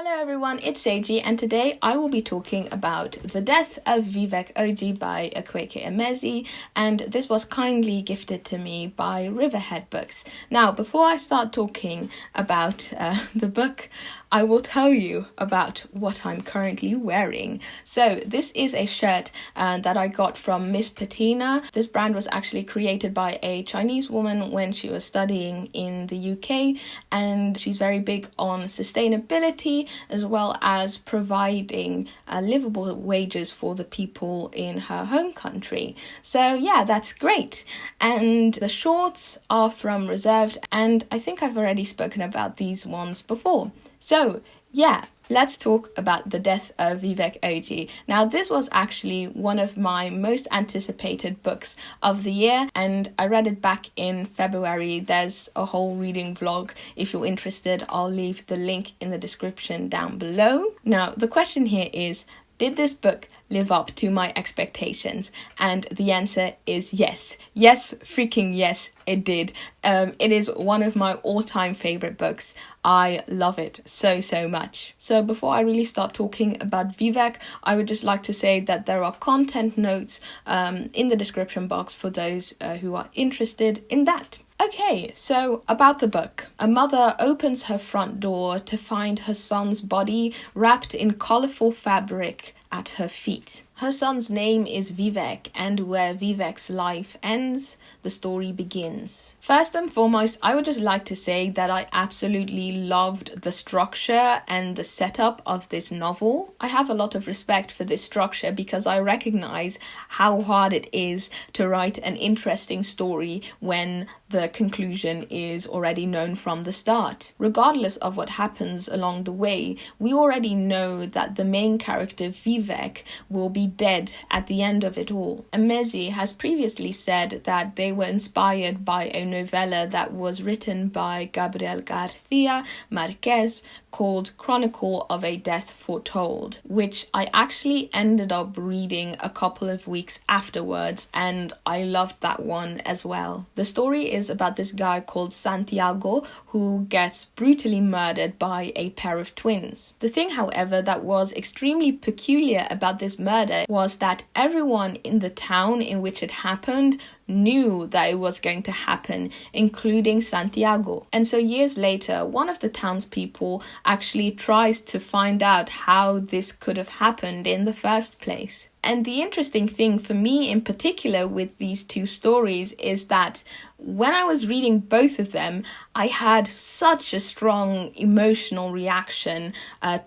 Hello everyone, it's Seiji, and today I will be talking about The Death of Vivek Oji by Akwaeke Emezi, and this was kindly gifted to me by Riverhead Books. Now, before I start talking about the book, I will tell you about what I'm currently wearing. So this is a shirt that I got from Miss Patina. This brand was actually created by a Chinese woman when she was studying in the UK, and she's very big on sustainability as well as providing livable wages for the people in her home country. So yeah, that's great. And the shorts are from Reserved, and I think I've already spoken about these ones before. So yeah, let's talk about The Death of Vivek Oji. Now, this was actually one of my most anticipated books of the year, and I read it back in February. There's a whole reading vlog. If you're interested, I'll leave the link in the description down below. Now, the question here is, did this book live up to my expectations? And the answer is yes. Yes, freaking yes, it did. It is one of my all-time favorite books. I love it so much. So before I really start talking about Vivek, I would just like to say that there are content notes in the description box for those who are interested in that. Okay, so about the book. A mother opens her front door to find her son's body wrapped in colourful fabric at her feet. Her son's name is Vivek, and where Vivek's life ends, the story begins. First and foremost, I would just like to say that I absolutely loved the structure and the setup of this novel. I have a lot of respect for this structure because I recognize how hard it is to write an interesting story when the conclusion is already known from the start. Regardless of what happens along the way, we already know that the main character Vivek will be dead at the end of it all. Emezi has previously said that they were inspired by a novella that was written by Gabriel Garcia Marquez called Chronicle of a Death Foretold, which I actually ended up reading a couple of weeks afterwards, and I loved that one as well. The story is about this guy called Santiago who gets brutally murdered by a pair of twins. The thing, however, that was extremely peculiar about this murder was that everyone in the town in which it happened knew that it was going to happen, including Santiago. And so years later, one of the townspeople actually tries to find out how this could have happened in the first place. And the interesting thing for me in particular with these two stories is that when I was reading both of them, I had such a strong emotional reaction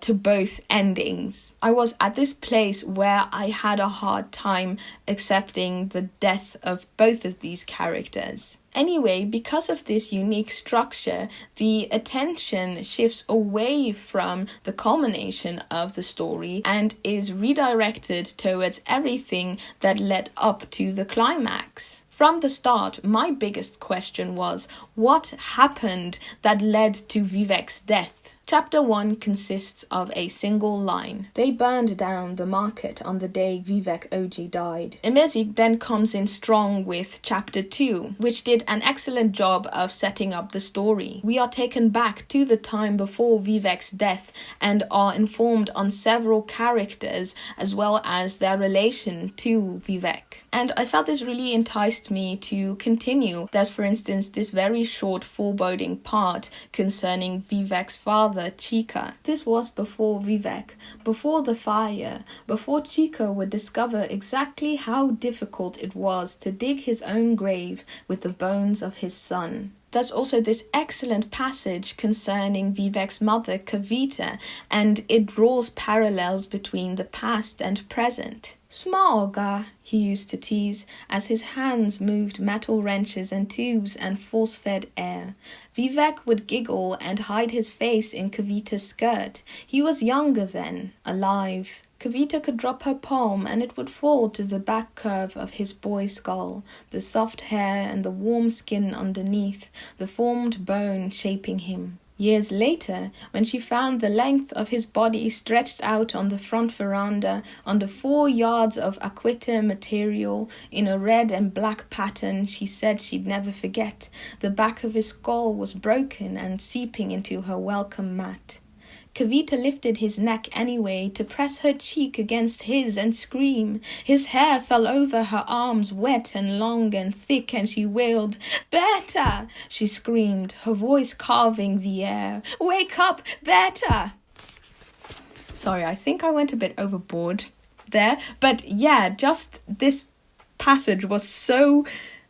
to both endings. I was at this place where I had a hard time accepting the death of both of these characters. Anyway, because of this unique structure, the attention shifts away from the culmination of the story and is redirected towards everything that led up to the climax. From the start, my biggest question was, what happened that led to Vivek's death? Chapter 1 consists of a single line. They burned down the market on the day Vivek Oji died. Emezi then comes in strong with Chapter 2, which did an excellent job of setting up the story. We are taken back to the time before Vivek's death and are informed on several characters as well as their relation to Vivek. And I felt this really enticed me to continue. There's, for instance, this very short foreboding part concerning Vivek's father, Chika. This was before Vivek, before the fire, before Chika would discover exactly how difficult it was to dig his own grave with the bones of his son. There's also this excellent passage concerning Vivek's mother, Kavita, and it draws parallels between the past and present. Smaga, he used to tease, as his hands moved metal wrenches and tubes and force-fed air. Vivek would giggle and hide his face in Kavita's skirt. He was younger then, alive. Kavita could drop her palm and it would fall to the back curve of his boy skull, the soft hair and the warm skin underneath, the formed bone shaping him. Years later, when she found the length of his body stretched out on the front veranda under 4 yards of acquitté material in a red and black pattern she said she'd never forget, the back of his skull was broken and seeping into her welcome mat. Kavita lifted his neck anyway to press her cheek against his and scream. His hair fell over her arms, wet and long and thick, and she wailed, "Better!" she screamed, her voice carving the air. "Wake up, better!" Sorry, I think I went a bit overboard there. But yeah, just this passage was so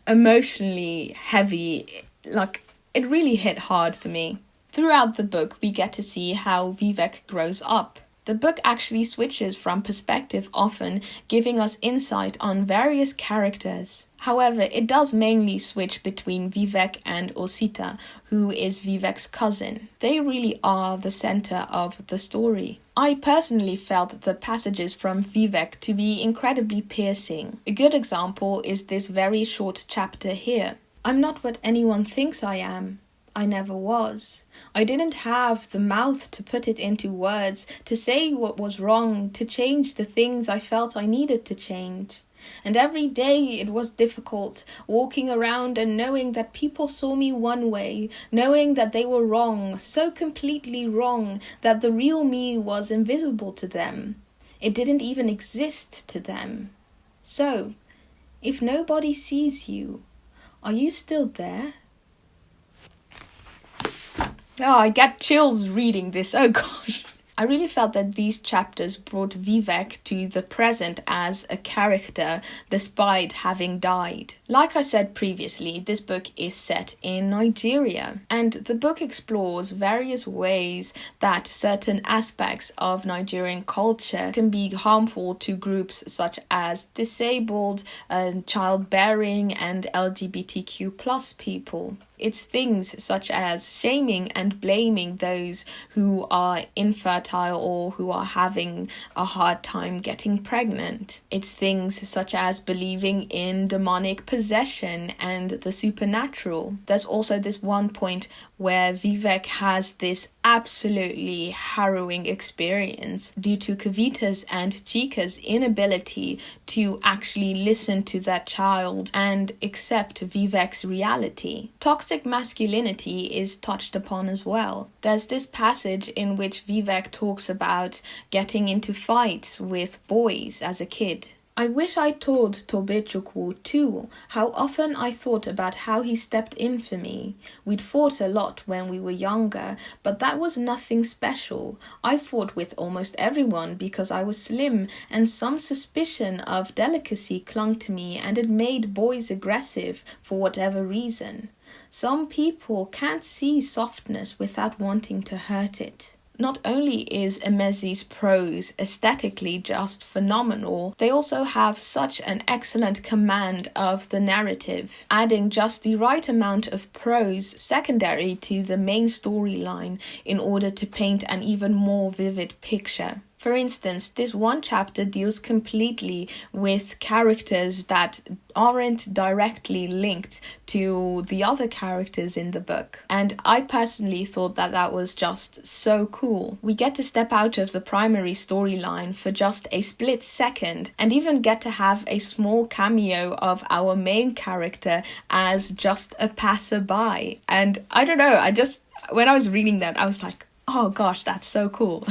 emotionally heavy. Like, it really hit hard for me. Throughout the book, we get to see how Vivek grows up. The book actually switches from perspective often, giving us insight on various characters. However, it does mainly switch between Vivek and Osita, who is Vivek's cousin. They really are the center of the story. I personally felt the passages from Vivek to be incredibly piercing. A good example is this very short chapter here. "I'm not what anyone thinks I am. I never was. I didn't have the mouth to put it into words, to say what was wrong, to change the things I felt I needed to change. And every day it was difficult, walking around and knowing that people saw me one way, knowing that they were wrong, so completely wrong that the real me was invisible to them. It didn't even exist to them. So, if nobody sees you, are you still there?" Oh, I get chills reading this. Oh gosh. I really felt that these chapters brought Vivek to the present as a character despite having died. Like I said previously, this book is set in Nigeria, and the book explores various ways that certain aspects of Nigerian culture can be harmful to groups such as disabled, childbearing, and LGBTQ+ people. It's things such as shaming and blaming those who are infertile or who are having a hard time getting pregnant. It's things such as believing in demonic possession and the supernatural. There's also this one point where Vivek has this absolutely harrowing experience due to Kavita's and Chika's inability to actually listen to their child and accept Vivek's reality. Toxic masculinity is touched upon as well. There's this passage in which Vivek talks about getting into fights with boys as a kid. "I wish I told Tobechukwu too how often I thought about how he stepped in for me. We'd fought a lot when we were younger, but that was nothing special. I fought with almost everyone because I was slim, and some suspicion of delicacy clung to me, and it made boys aggressive for whatever reason. Some people can't see softness without wanting to hurt it." Not only is Emezi's prose aesthetically just phenomenal, they also have such an excellent command of the narrative, adding just the right amount of prose secondary to the main storyline in order to paint an even more vivid picture. For instance, this one chapter deals completely with characters that aren't directly linked to the other characters in the book. And I personally thought that that was just so cool. We get to step out of the primary storyline for just a split second and even get to have a small cameo of our main character as just a passerby. And I don't know, when I was reading that, I was like, oh gosh, that's so cool.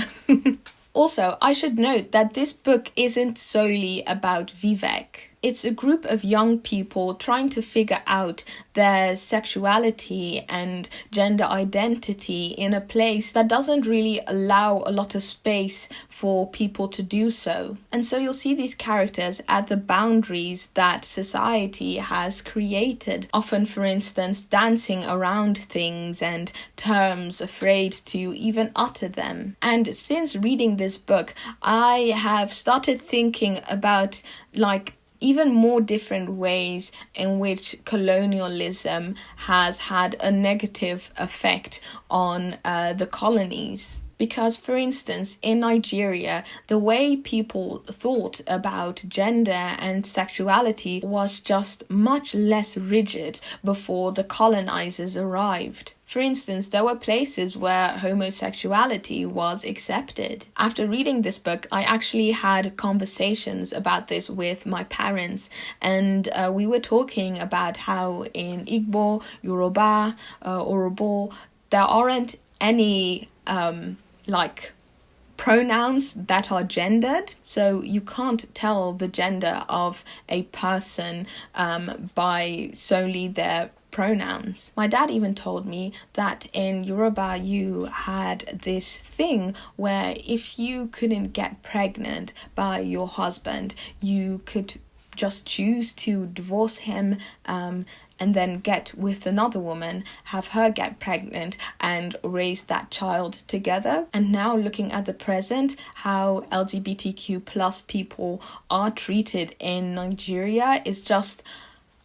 Also, I should note that this book isn't solely about Vivek. It's a group of young people trying to figure out their sexuality and gender identity in a place that doesn't really allow a lot of space for people to do so. And so you'll see these characters at the boundaries that society has created, often, for instance, dancing around things and terms, afraid to even utter them. And since reading this book, I have started thinking about even more different ways in which colonialism has had a negative effect on the colonies. Because, for instance, in Nigeria, the way people thought about gender and sexuality was just much less rigid before the colonizers arrived. For instance, there were places where homosexuality was accepted. After reading this book, I actually had conversations about this with my parents, and we were talking about how in Igbo, Yoruba, Orobo, there aren't any like pronouns that are gendered, so you can't tell the gender of a person by solely their pronouns. My dad even told me that in Yoruba you had this thing where if you couldn't get pregnant by your husband, you could just choose to divorce him and then get with another woman, have her get pregnant and raise that child together. And now looking at the present, how LGBTQ plus people are treated in Nigeria is just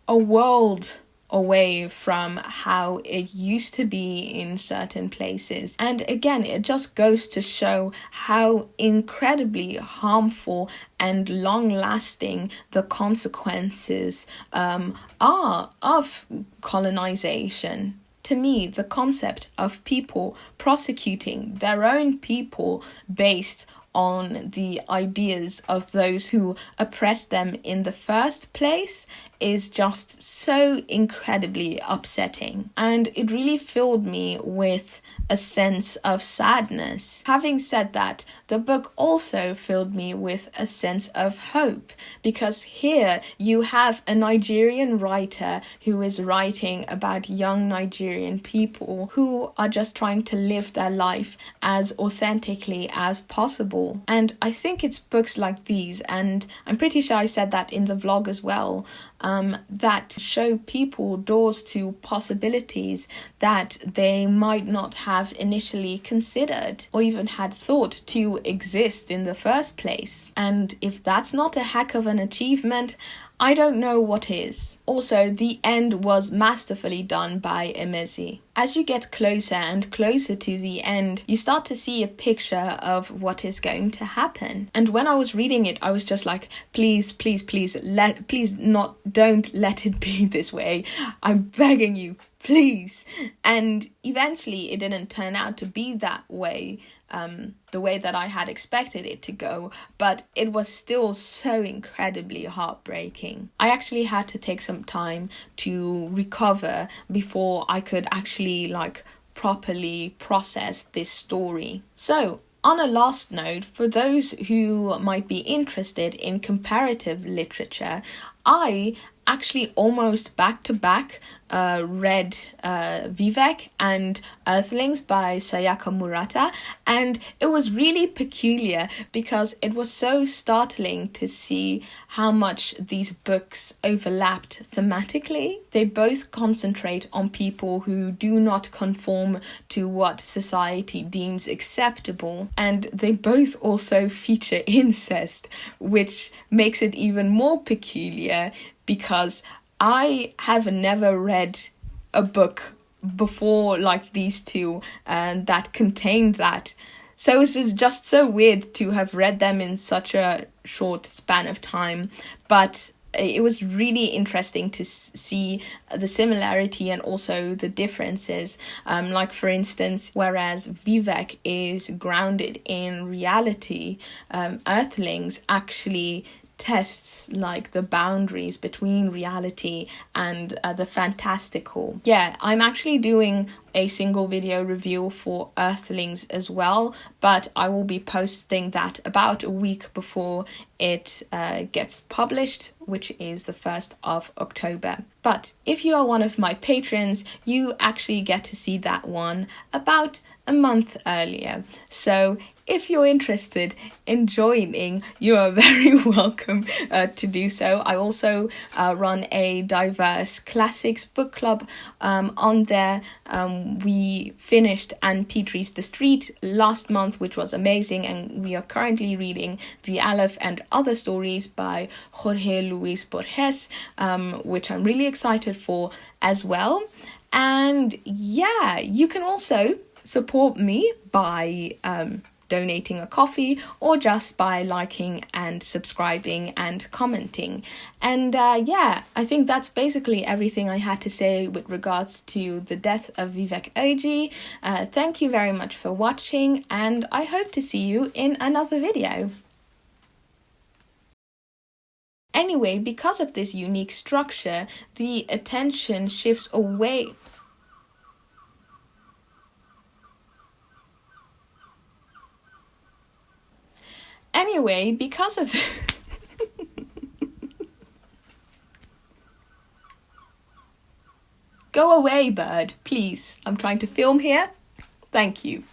a world away from how it used to be in certain places. And again, it just goes to show how incredibly harmful and long-lasting the consequences are of colonization. To me, the concept of people prosecuting their own people based on the ideas of those who oppressed them in the first place is just so incredibly upsetting. And it really filled me with a sense of sadness. Having said that, the book also filled me with a sense of hope, because here you have a Nigerian writer who is writing about young Nigerian people who are just trying to live their life as authentically as possible. And I think it's books like these, and I'm pretty sure I said that in the vlog as well, that show people doors to possibilities that they might not have initially considered or even had thought to exist in the first place. And if that's not a heck of an achievement, I don't know what is. Also, the end was masterfully done by Emezi. As you get closer and closer to the end, you start to see a picture of what is going to happen. And when I was reading it, I was just like, please, don't let it be this way. I'm begging you, please. And eventually it didn't turn out to be that way, the way that I had expected it to go, but it was still so incredibly heartbreaking. I actually had to take some time to recover before I could actually properly process this story. So, on a last note, for those who might be interested in comparative literature, I actually almost back-to-back read Vivek and Earthlings by Sayaka Murata, and it was really peculiar because it was so startling to see how much these books overlapped thematically. They both concentrate on people who do not conform to what society deems acceptable, and they both also feature incest, which makes it even more peculiar because I have never read a book before like these two that contained that. So it's just so weird to have read them in such a short span of time. But it was really interesting to see the similarity and also the differences. Like, for instance, whereas Vivek is grounded in reality, Earthlings actually tests like the boundaries between reality and the fantastical. Yeah, I'm actually doing a single video review for Earthlings as well, but I will be posting that about a week before it gets published, which is the 1st of October. But if you are one of my patrons, you actually get to see that one about a month earlier. So if you're interested in joining, you are very welcome to do so. I also run a diverse classics book club on there. We finished Anne Petrie's The Street last month, which was amazing, and we are currently reading The Aleph and Other Stories by Jorge Luis Borges, which I'm really excited for as well. And yeah, you can also support me by donating a coffee or just by liking and subscribing and commenting. And yeah, I think that's basically everything I had to say with regards to the death of Vivek Oji. Thank you very much for watching, and I hope to see you in another video. Anyway, because of this unique structure, the attention shifts away. anyway, because of... Go away, bird, please. I'm trying to film here. Thank you.